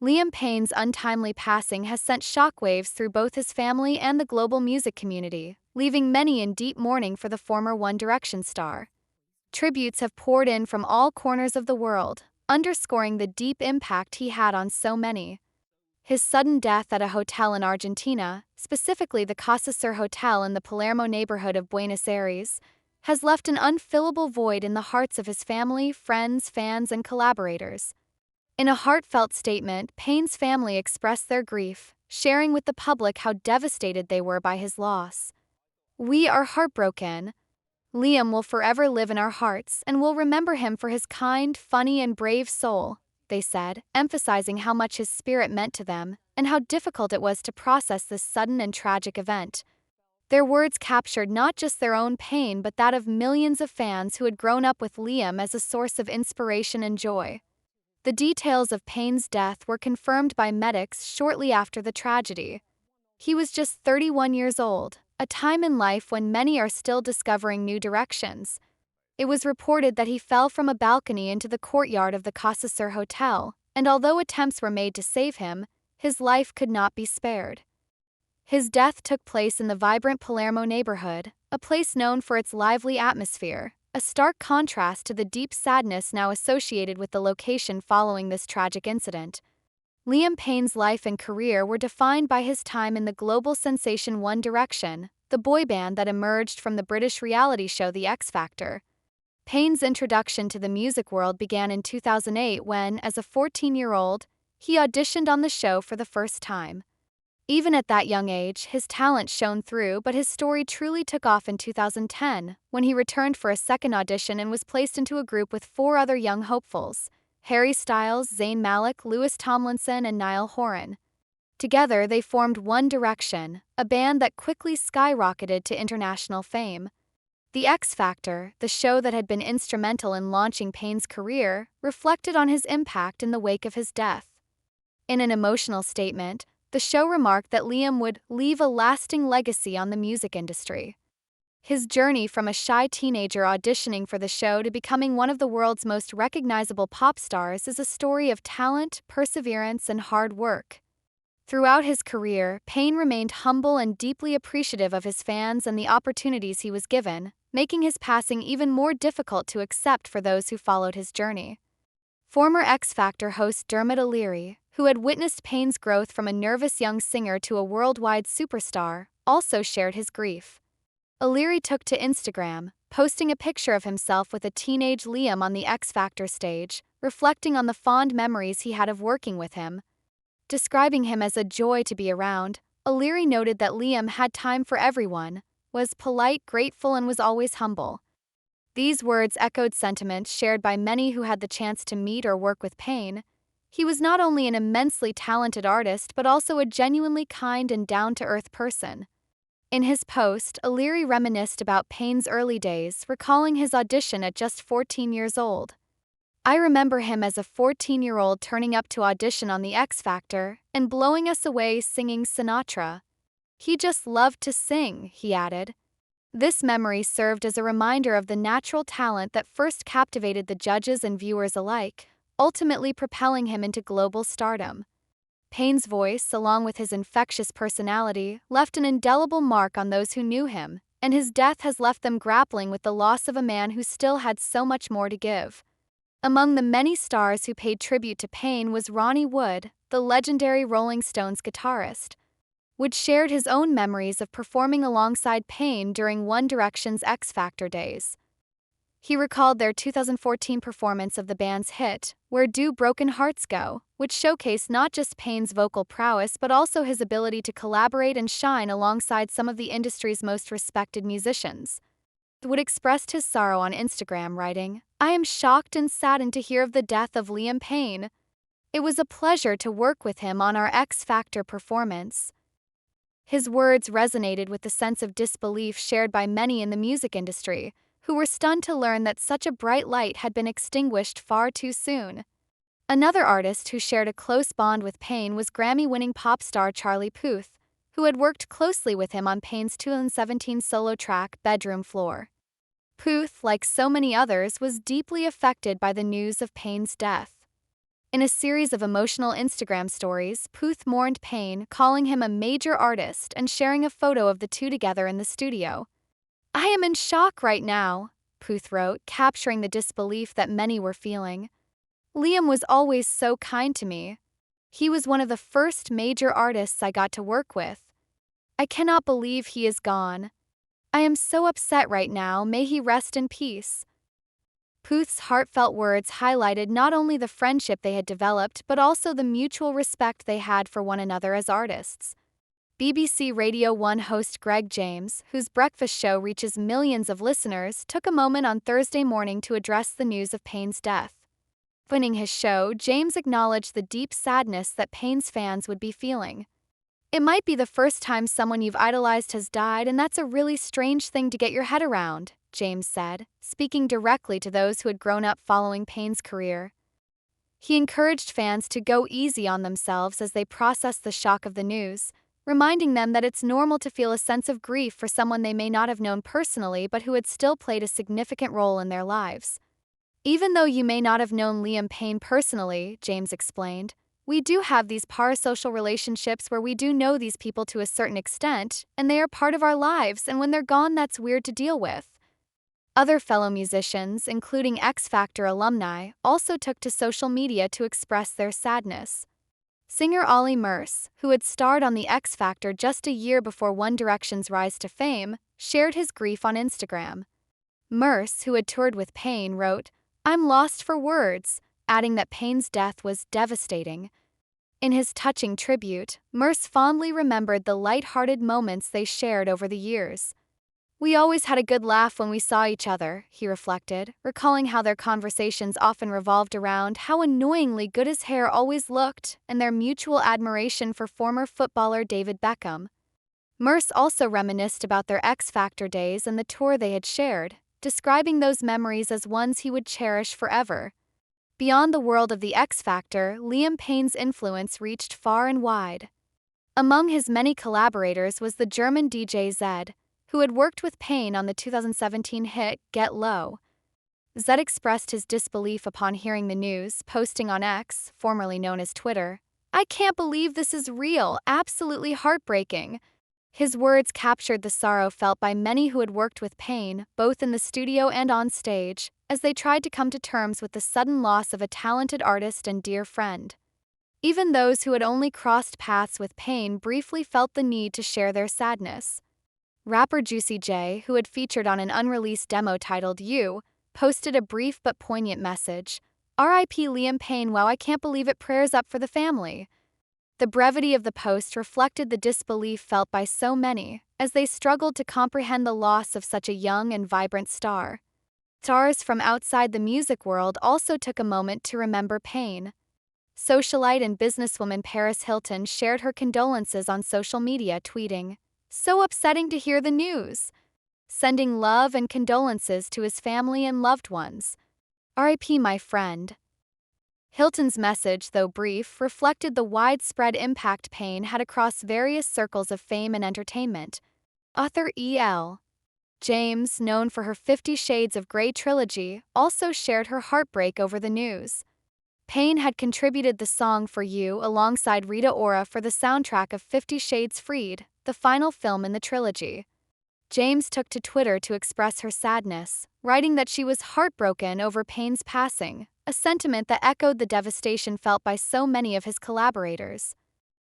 Liam Payne's untimely passing has sent shockwaves through both his family and the global music community, leaving many in deep mourning for the former One Direction star. Tributes have poured in from all corners of the world, underscoring the deep impact he had on so many. His sudden death at a hotel in Argentina, specifically the Casa Sur Hotel in the Palermo neighborhood of Buenos Aires, has left an unfillable void in the hearts of his family, friends, fans, and collaborators. In a heartfelt statement, Payne's family expressed their grief, sharing with the public how devastated they were by his loss. "We are heartbroken. Liam will forever live in our hearts, and we'll remember him for his kind, funny, and brave soul," they said, emphasizing how much his spirit meant to them and how difficult it was to process this sudden and tragic event. Their words captured not just their own pain but that of millions of fans who had grown up with Liam as a source of inspiration and joy. The details of Payne's death were confirmed by medics shortly after the tragedy. He was just 31 years old, a time in life when many are still discovering new directions. It was reported that he fell from a balcony into the courtyard of the Casa Sur Hotel, and although attempts were made to save him, his life could not be spared. His death took place in the vibrant Palermo neighborhood, a place known for its lively atmosphere, a stark contrast to the deep sadness now associated with the location following this tragic incident. Liam Payne's life and career were defined by his time in the global sensation One Direction, the boy band that emerged from the British reality show The X Factor. Payne's introduction to the music world began in 2008 when, as a 14-year-old, he auditioned on the show for the first time. Even at that young age, his talent shone through, but his story truly took off in 2010, when he returned for a second audition and was placed into a group with four other young hopefuls: Harry Styles, Zayn Malik, Louis Tomlinson, and Niall Horan. Together, they formed One Direction, a band that quickly skyrocketed to international fame. The X Factor, the show that had been instrumental in launching Payne's career, reflected on his impact in the wake of his death. In an emotional statement, the show remarked that Liam would leave a lasting legacy on the music industry. His journey from a shy teenager auditioning for the show to becoming one of the world's most recognizable pop stars is a story of talent, perseverance, and hard work. Throughout his career, Payne remained humble and deeply appreciative of his fans and the opportunities he was given, making his passing even more difficult to accept for those who followed his journey. Former X Factor host Dermot O'Leary, who had witnessed Payne's growth from a nervous young singer to a worldwide superstar, also shared his grief. O'Leary took to Instagram, posting a picture of himself with a teenage Liam on the X Factor stage, reflecting on the fond memories he had of working with him. Describing him as a joy to be around, O'Leary noted that Liam had time for everyone, was polite, grateful, and was always humble. These words echoed sentiments shared by many who had the chance to meet or work with Payne. He was not only an immensely talented artist but also a genuinely kind and down-to-earth person. In his post, O'Leary reminisced about Payne's early days, recalling his audition at just 14 years old. "I remember him as a 14-year-old turning up to audition on The X Factor and blowing us away singing Sinatra. He just loved to sing," he added. This memory served as a reminder of the natural talent that first captivated the judges and viewers alike, ultimately propelling him into global stardom. Payne's voice, along with his infectious personality, left an indelible mark on those who knew him, and his death has left them grappling with the loss of a man who still had so much more to give. Among the many stars who paid tribute to Payne was Ronnie Wood, the legendary Rolling Stones guitarist. Wood shared his own memories of performing alongside Payne during One Direction's X Factor days. He recalled their 2014 performance of the band's hit, "Where Do Broken Hearts Go?", which showcased not just Payne's vocal prowess but also his ability to collaborate and shine alongside some of the industry's most respected musicians. Wood expressed his sorrow on Instagram, writing, "I am shocked and saddened to hear of the death of Liam Payne. It was a pleasure to work with him on our X Factor performance." His words resonated with the sense of disbelief shared by many in the music industry, who were stunned to learn that such a bright light had been extinguished far too soon. Another artist who shared a close bond with Payne was Grammy-winning pop star Charlie Puth, who had worked closely with him on Payne's 2017 solo track Bedroom Floor. Puth, like so many others, was deeply affected by the news of Payne's death. In a series of emotional Instagram stories, Puth mourned Payne, calling him a major artist and sharing a photo of the two together in the studio. "I am in shock right now," Puth wrote, capturing the disbelief that many were feeling. "Liam was always so kind to me. He was one of the first major artists I got to work with. I cannot believe he is gone. I am so upset right now, may he rest in peace." Puth's heartfelt words highlighted not only the friendship they had developed but also the mutual respect they had for one another as artists. BBC Radio 1 host Greg James, whose breakfast show reaches millions of listeners, took a moment on Thursday morning to address the news of Payne's death. Opening his show, James acknowledged the deep sadness that Payne's fans would be feeling. "It might be the first time someone you've idolized has died, and that's a really strange thing to get your head around," James said, speaking directly to those who had grown up following Payne's career. He encouraged fans to go easy on themselves as they processed the shock of the news, reminding them that it's normal to feel a sense of grief for someone they may not have known personally but who had still played a significant role in their lives. "Even though you may not have known Liam Payne personally," James explained, "we do have these parasocial relationships where we do know these people to a certain extent, and they are part of our lives, and when they're gone, that's weird to deal with." Other fellow musicians, including X Factor alumni, also took to social media to express their sadness. Singer Ollie Murs, who had starred on The X Factor just a year before One Direction's rise to fame, shared his grief on Instagram. Murs, who had toured with Payne, wrote, "I'm lost for words," adding that Payne's death was devastating. In his touching tribute, Murs fondly remembered the light-hearted moments they shared over the years. "We always had a good laugh when we saw each other," he reflected, recalling how their conversations often revolved around how annoyingly good his hair always looked and their mutual admiration for former footballer David Beckham. Murs also reminisced about their X Factor days and the tour they had shared, describing those memories as ones he would cherish forever. Beyond the world of the X Factor, Liam Payne's influence reached far and wide. Among his many collaborators was the German DJ Zed, who had worked with Payne on the 2017 hit Get Low. Zed expressed his disbelief upon hearing the news, posting on X, formerly known as Twitter, "I can't believe this is real, absolutely heartbreaking." His words captured the sorrow felt by many who had worked with Payne, both in the studio and on stage, as they tried to come to terms with the sudden loss of a talented artist and dear friend. Even those who had only crossed paths with Payne briefly felt the need to share their sadness. Rapper Juicy J, who had featured on an unreleased demo titled You, posted a brief but poignant message. "R.I.P. Liam Payne, wow, I can't believe it, prayers up for the family." The brevity of the post reflected the disbelief felt by so many, as they struggled to comprehend the loss of such a young and vibrant star. Stars from outside the music world also took a moment to remember Payne. Socialite and businesswoman Paris Hilton shared her condolences on social media, tweeting, "So upsetting to hear the news," sending love and condolences to his family and loved ones. "R.I.P. my friend." Hilton's message, though brief, reflected the widespread impact Payne had across various circles of fame and entertainment. Author E.L. James, known for her 50 Shades of Grey trilogy, also shared her heartbreak over the news. Payne had contributed the song For You alongside Rita Ora for the soundtrack of 50 Shades Freed, the final film in the trilogy. James took to Twitter to express her sadness, writing that she was heartbroken over Payne's passing, a sentiment that echoed the devastation felt by so many of his collaborators.